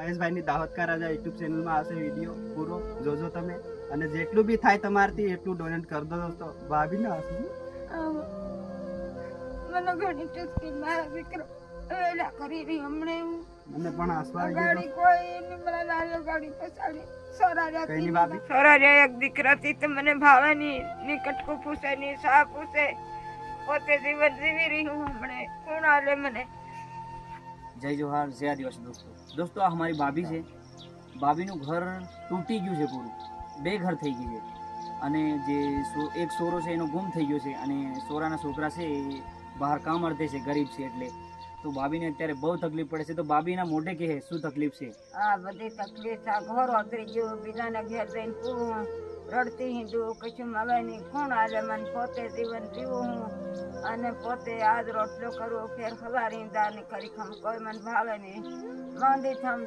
મહેશભાઈની દાહોદ કા રાજા યુટ્યુબ ચેનલમાં આવશે વિડીયો પૂરો જોજો તમે, અને જેટલું બી થાય તમારથી એટલું ડોનેટ કરી દો દોસ્તો. ભાભીને હસવું મને ઘણી ચુસ્કી મારા દીકરો વેલા કરી રહી હમણે મને પણ હસવા ગાડી કોઈ ની મને નાનો ગાડી પછાડી કઈની ભાભી સોરાજા એક દીકરાથી તો મને ભાવે ની કટકો પૂછે ની સા પૂછે, પોતે જીવન જીવી રહી હું હમણે કોણ આલે મને. જય જોહાર, જય આદિવાસી દોસ્તો આ અમારી ભાભી છે. ભાભીનું ઘર તૂટી ગયું છે પૂરું, 2 ઘર થઈ ગયું છે, અને જે એક સોરો છે એનો ગુમ થઈ ગયો છે, અને સોરાના છોકરા છે એ બહાર કામ અર્થે છે, ગરીબ છે એટલે. તો ભાભીને અત્યારે બહુ તકલીફ પડે છે. તો ભાભીના મોઢે કહે શું તકલીફ છે? આ બધી તકલીફ આ ઘર ઓતરી ગયું, બીજાના ઘેર જઈને પૂરું રડતી હિંદુ કશું મળે નહીં, કોણ આજે મને પોતે જીવન જીવું હું, અને પોતે આજ રોટલો કરવો ફેર ખવારી દાળ ની કરી ખમ કોઈ મને ભાવે નહીં, માંદી થમ